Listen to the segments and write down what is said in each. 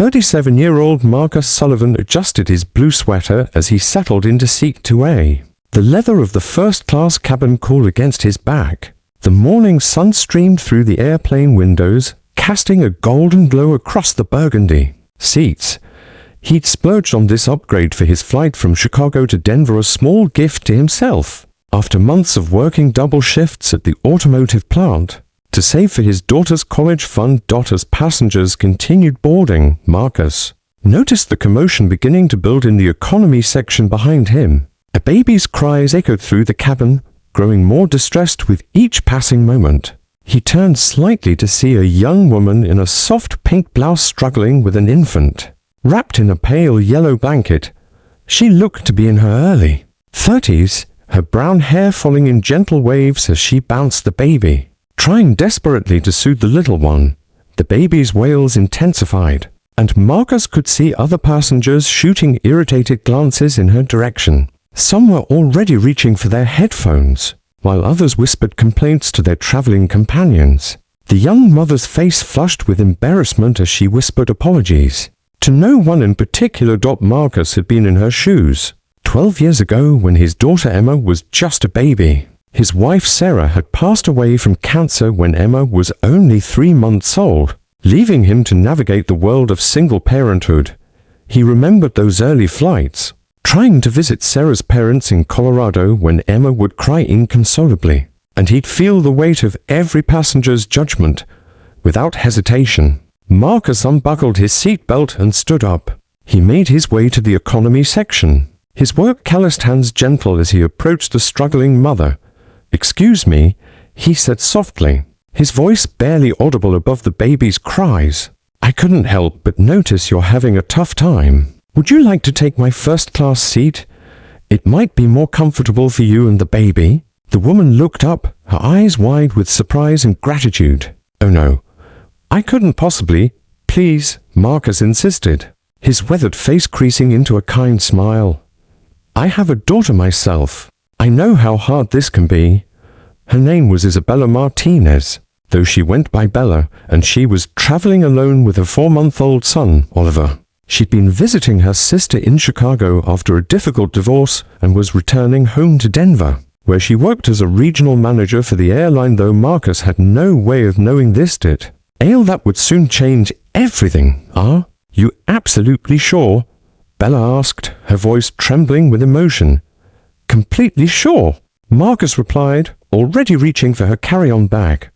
37-year-old Marcus Sullivan adjusted his blue sweater as he settled into seat 2A. The leather of the first-class cabin cooled against his back. The morning sun streamed through the airplane windows, casting a golden glow across the burgundy seats. He'd splurged on this upgrade for his flight from Chicago to Denver, a small gift to himself. After months of working double shifts at the automotive plant to save for his daughter's college fund, as passengers continued boarding, Marcus noticed the commotion beginning to build in the economy section behind him. A baby's cries echoed through the cabin, growing more distressed with each passing moment. He turned slightly to see a young woman in a soft pink blouse struggling with an infant. Wrapped in a pale yellow blanket, she looked to be in her early 30s, her brown hair falling in gentle waves as she bounced the baby. Trying desperately to soothe the little one, the baby's wails intensified, and Marcus could see other passengers shooting irritated glances in her direction. Some were already reaching for their headphones, while others whispered complaints to their traveling companions. The young mother's face flushed with embarrassment as she whispered apologies. To no one in particular. Marcus had been in her shoes 12 years ago when his daughter Emma was just a baby. His wife Sarah had passed away from cancer when Emma was only 3 months old, leaving him to navigate the world of single parenthood. He remembered those early flights, trying to visit Sarah's parents in Colorado when Emma would cry inconsolably, and he'd feel the weight of every passenger's judgment without hesitation. Marcus unbuckled his seatbelt and stood up. He made his way to the economy section, his work-calloused hands gentle as he approached the struggling mother. "Excuse me," he said softly, his voice barely audible above the baby's cries. "I couldn't help but notice you're having a tough time. Would you like to take my first-class seat? It might be more comfortable for you and the baby." The woman looked up, her eyes wide with surprise and gratitude. "Oh no, I couldn't possibly. Please," Marcus insisted, his weathered face creasing into a kind smile. "I have a daughter myself. I know how hard this can be." Her name was Isabella Martinez, though she went by Bella, and she was traveling alone with a 4-month-old son, Oliver. She'd been visiting her sister in Chicago after a difficult divorce and was returning home to Denver, where she worked as a regional manager for the airline, though Marcus had no way of knowing this. That would soon change everything. "Are you absolutely sure?" Bella asked, her voice trembling with emotion. "Completely sure," Marcus replied, already reaching for her carry-on bag.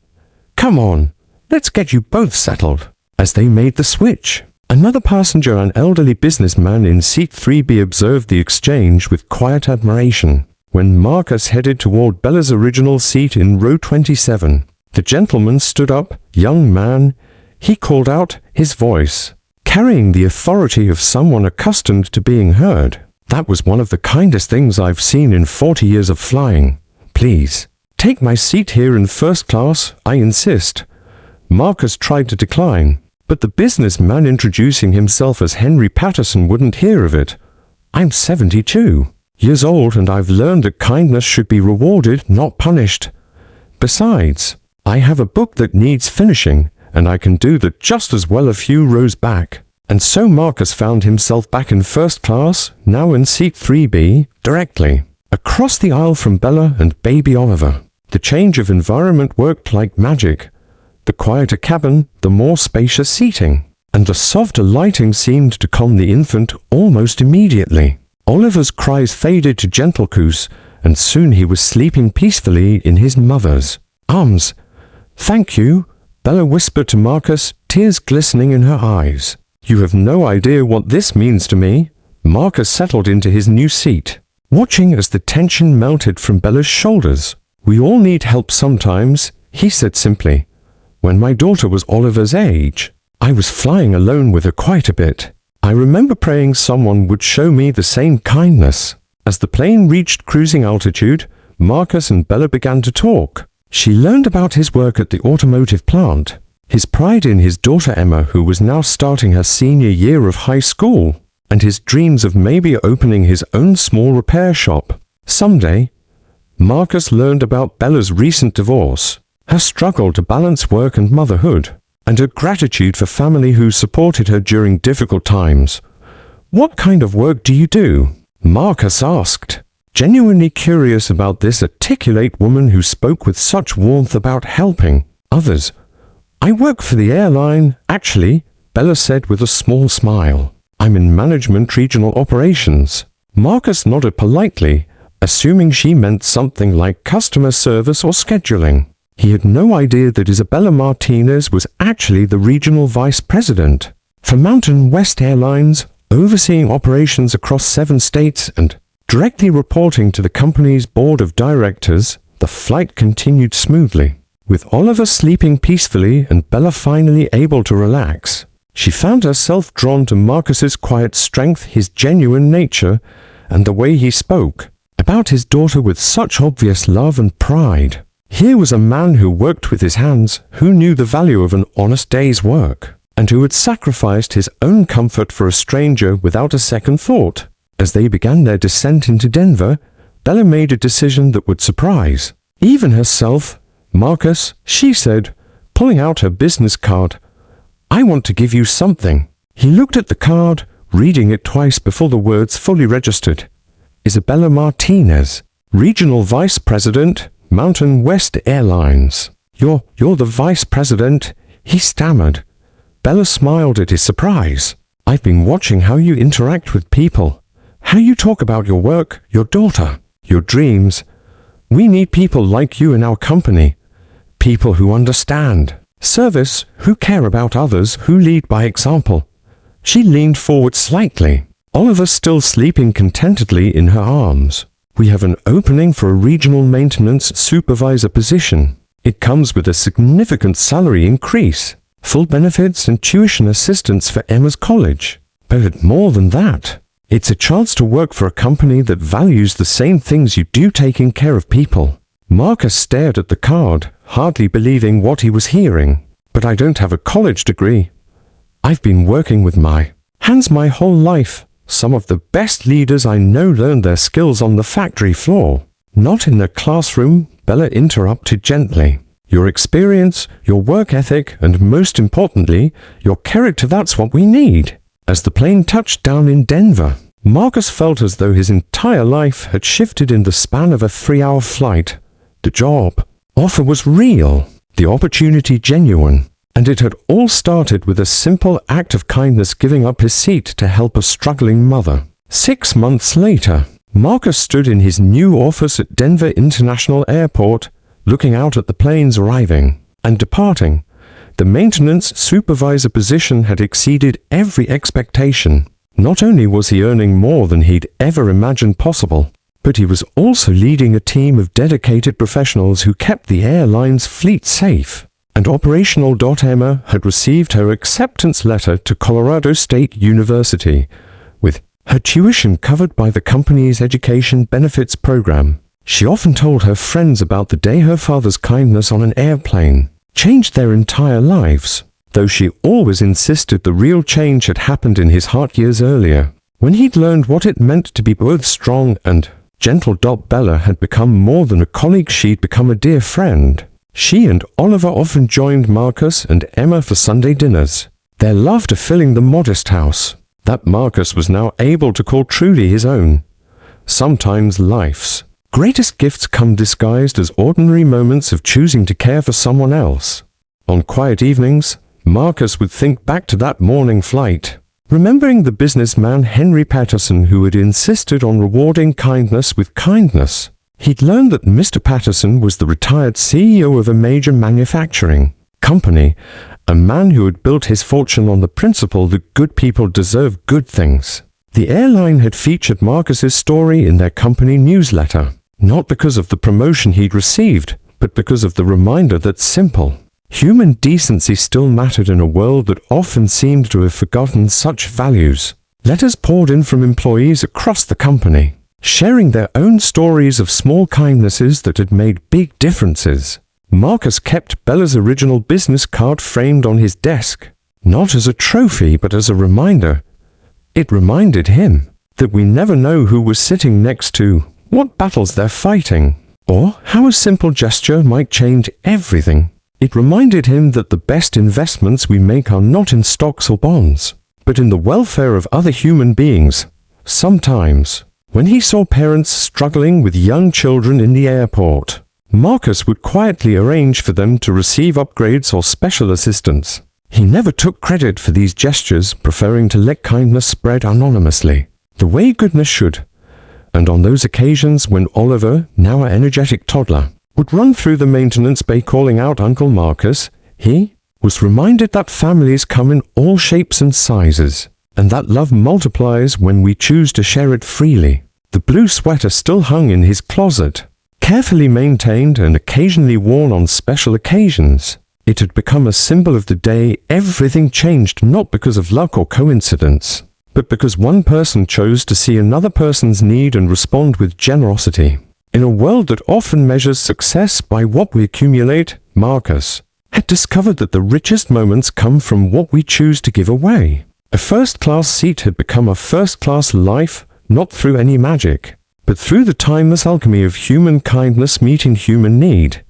"Come on, let's get you both settled." As they made the switch, another passenger, an elderly businessman in seat 3B, observed the exchange with quiet admiration. When Marcus headed toward Bella's original seat in row 27, the gentleman stood up. "Young man," he called out, his voice carrying the authority of someone accustomed to being heard. "That was one of the kindest things I've seen in 40 years of flying. Please, take my seat here in first class, I insist." Marcus tried to decline, but the businessman, introducing himself as Henry Patterson, wouldn't hear of it. "I'm 72 years old and I've learned that kindness should be rewarded, not punished. Besides, I have a book that needs finishing, and I can do that just as well a few rows back." And so Marcus found himself back in first class, now in seat 3B, directly across the aisle from Bella and baby Oliver. The change of environment worked like magic. The quieter cabin, the more spacious seating, and the softer lighting seemed to calm the infant almost immediately. Oliver's cries faded to gentle coos, and soon he was sleeping peacefully in his mother's arms. "Thank you," Bella whispered to Marcus, tears glistening in her eyes. "You have no idea what this means to me." Marcus settled into his new seat, watching as the tension melted from Bella's shoulders. "We all need help sometimes," he said simply. "When my daughter was Oliver's age, I was flying alone with her quite a bit. I remember praying someone would show me the same kindness." As the plane reached cruising altitude, Marcus and Bella began to talk. She learned about his work at the automotive plant, his pride in his daughter Emma, who was now starting her senior year of high school, and his dreams of maybe opening his own small repair shop someday. Marcus learned about Bella's recent divorce, her struggle to balance work and motherhood, and her gratitude for family who supported her during difficult times. "What kind of work do you do?" Marcus asked, genuinely curious about this articulate woman who spoke with such warmth about helping others. "I work for the airline, actually," Bella said with a small smile. "I'm in management regional operations." Marcus nodded politely, assuming she meant something like customer service or scheduling. He had no idea that Isabella Martinez was actually the regional vice president for Mountain West Airlines, overseeing operations across 7 states and directly reporting to the company's board of directors. The flight continued smoothly, with Oliver sleeping peacefully and Bella finally able to relax. She found herself drawn to Marcus's quiet strength, his genuine nature, and the way he spoke about his daughter with such obvious love and pride. Here was a man who worked with his hands, who knew the value of an honest day's work, and who had sacrificed his own comfort for a stranger without a second thought. As they began their descent into Denver, Bella made a decision that would surprise even herself. "Marcus," she said, pulling out her business card, "I want to give you something." He looked at the card, reading it twice before the words fully registered. "Isabella Martinez, Regional Vice President, Mountain West Airlines." You're the vice president," he stammered. Bella smiled at his surprise. "I've been watching how you interact with people, how you talk about your work, your daughter, your dreams. We need people like you in our company. People who understand service, who care about others, who lead by example." She leaned forward slightly, Oliver still sleeping contentedly in her arms. "We have an opening for a regional maintenance supervisor position. It comes with a significant salary increase, full benefits and tuition assistance for Emma's college. But more than that, it's a chance to work for a company that values the same things you do, taking care of people." Marcus stared at the card, hardly believing what he was hearing. "But I don't have a college degree. I've been working with my hands my whole life. Some of the best leaders I know learned their skills on the factory floor, not in the classroom," Bella interrupted gently. "Your experience, your work ethic, and most importantly, your character, that's what we need." As the plane touched down in Denver, Marcus felt as though his entire life had shifted in the span of a 3-hour flight. The job offer was real, the opportunity genuine, and it had all started with a simple act of kindness, giving up his seat to help a struggling mother. 6 months later, Marcus stood in his new office at Denver International Airport, looking out at the planes arriving and departing. The maintenance supervisor position had exceeded every expectation. Not only was he earning more than he'd ever imagined possible, but he was also leading a team of dedicated professionals who kept the airline's fleet safe. And operational. Emma had received her acceptance letter to Colorado State University, with her tuition covered by the company's education benefits program. She often told her friends about the day her father's kindness on an airplane changed their entire lives, though she always insisted the real change had happened in his heart years earlier, when he'd learned what it meant to be both strong and gentle. Bella had become more than a colleague, she'd become a dear friend. She and Oliver often joined Marcus and Emma for Sunday dinners, their laughter filling the modest house that Marcus was now able to call truly his own. Sometimes life's greatest gifts come disguised as ordinary moments of choosing to care for someone else. On quiet evenings, Marcus would think back to that morning flight, remembering the businessman Henry Patterson who had insisted on rewarding kindness with kindness. He'd learned that Mr. Patterson was the retired CEO of a major manufacturing company, a man who had built his fortune on the principle that good people deserve good things. The airline had featured Marcus's story in their company newsletter, not because of the promotion he'd received, but because of the reminder that simple human decency still mattered in a world that often seemed to have forgotten such values. Letters poured in from employees across the company, sharing their own stories of small kindnesses that had made big differences. Marcus kept Bella's original business card framed on his desk, not as a trophy but as a reminder. It reminded him that we never know who we're sitting next to, what battles they're fighting, or how a simple gesture might change everything. It reminded him that the best investments we make are not in stocks or bonds, but in the welfare of other human beings. Sometimes, when he saw parents struggling with young children in the airport, Marcus would quietly arrange for them to receive upgrades or special assistance. He never took credit for these gestures, preferring to let kindness spread anonymously, the way goodness should. And on those occasions when Oliver, now an energetic toddler, would run through the maintenance bay calling out Uncle Marcus, he was reminded that families come in all shapes and sizes, and that love multiplies when we choose to share it freely. The blue sweater still hung in his closet, carefully maintained and occasionally worn on special occasions. It had become a symbol of the day everything changed, not because of luck or coincidence, but because one person chose to see another person's need and respond with generosity. In a world that often measures success by what we accumulate, Marcus had discovered that the richest moments come from what we choose to give away. A first-class seat had become a first-class life, not through any magic, but through the timeless alchemy of human kindness meeting human need.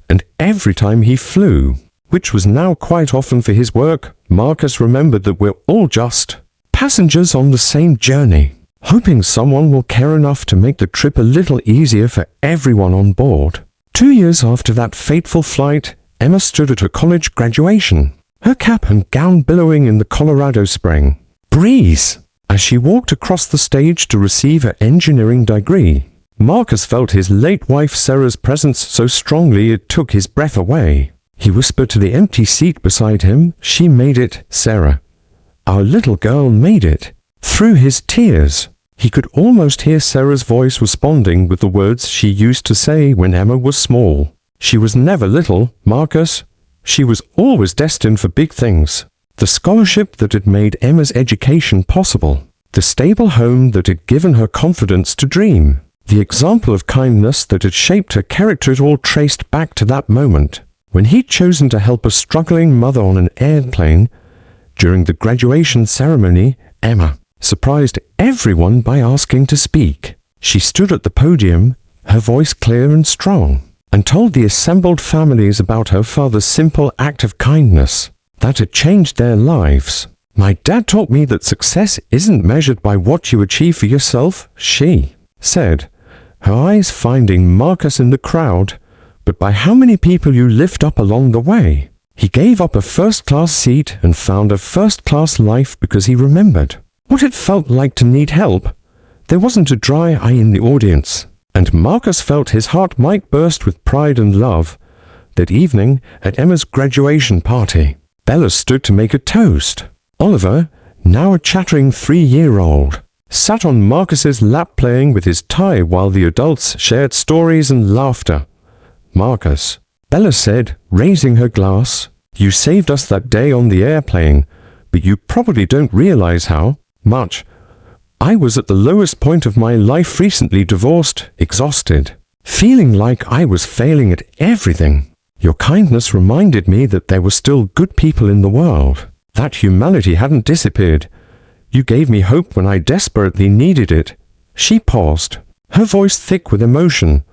And every time he flew, which was now quite often for his work, Marcus remembered that we're all just passengers on the same journey, hoping someone will care enough to make the trip a little easier for everyone on board. 2 years after that fateful flight, Emma stood at her college graduation, her cap and gown billowing in the Colorado spring breeze as she walked across the stage to receive her engineering degree. Marcus felt his late wife Sarah's presence so strongly it took his breath away. He whispered to the empty seat beside him, "She made it, Sarah. Our little girl made it." Through his tears, he could almost hear Sarah's voice responding with the words she used to say when Emma was small. She was never little, Marcus. She was always destined for big things. The scholarship that had made Emma's education possible. The stable home that had given her confidence to dream. The example of kindness that had shaped her character, it all traced back to that moment, when he'd chosen to help a struggling mother on an airplane. During the graduation ceremony, Emma surprised everyone by asking to speak. She stood at the podium, her voice clear and strong, and told the assembled families about her father's simple act of kindness that had changed their lives. "My dad taught me that success isn't measured by what you achieve for yourself," she said, her eyes finding Marcus in the crowd, "but by how many people you lift up along the way." He gave up a first-class seat and found a first-class life because he remembered what it felt like to need help. There wasn't a dry eye in the audience, and Marcus felt his heart might burst with pride and love. That evening, at Emma's graduation party, Bella stood to make a toast. Oliver, now a chattering 3-year-old, sat on Marcus's lap playing with his tie while the adults shared stories and laughter. "Marcus," Bella said, raising her glass, "you saved us that day on the airplane, but you probably don't realize how much I was at the lowest point of my life, recently divorced, exhausted, feeling like I was failing at everything. Your kindness reminded me that there were still good people in the world, that humanity hadn't disappeared. You gave me hope when I desperately needed it." She paused, her voice thick with emotion.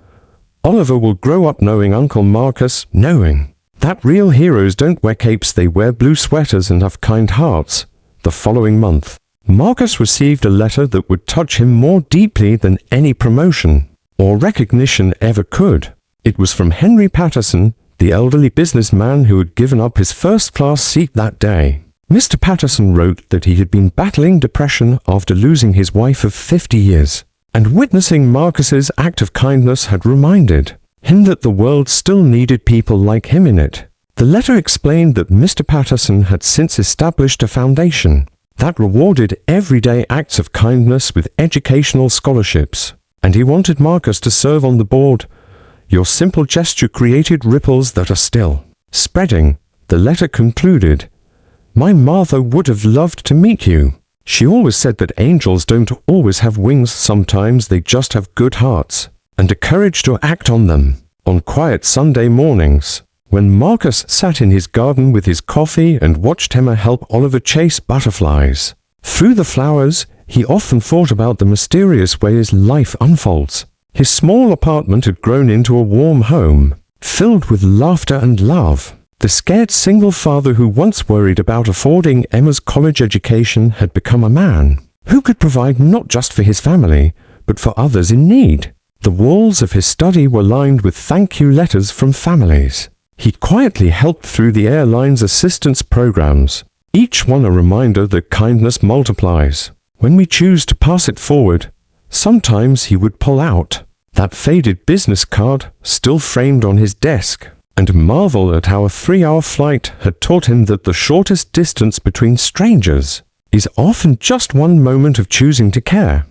"Oliver will grow up knowing Uncle Marcus, knowing that real heroes don't wear capes, they wear blue sweaters and have kind hearts." The following month, Marcus received a letter that would touch him more deeply than any promotion or recognition ever could. It was from Henry Patterson, the elderly businessman who had given up his first-class seat that day. Mr. Patterson wrote that he had been battling depression after losing his wife of 50 years, and witnessing Marcus's act of kindness had reminded him that the world still needed people like him in it. The letter explained that Mr. Patterson had since established a foundation that rewarded everyday acts of kindness with educational scholarships, and he wanted Marcus to serve on the board. "Your simple gesture created ripples that are still spreading," the letter concluded. "My mother would have loved to meet you. She always said that angels don't always have wings, sometimes they just have good hearts, and the courage to act on them." On quiet Sunday mornings, when Marcus sat in his garden with his coffee and watched Emma help Oliver chase butterflies through the flowers, he often thought about the mysterious ways life unfolds. His small apartment had grown into a warm home, filled with laughter and love. The scared single father who once worried about affording Emma's college education had become a man who could provide not just for his family, but for others in need. The walls of his study were lined with thank you letters from families he'd quietly helped through the airline's assistance programs, each one a reminder that kindness multiplies. When we choose to pass it forward, sometimes he would pull out that faded business card still framed on his desk, and marvel at how a 3-hour flight had taught him that the shortest distance between strangers is often just one moment of choosing to care.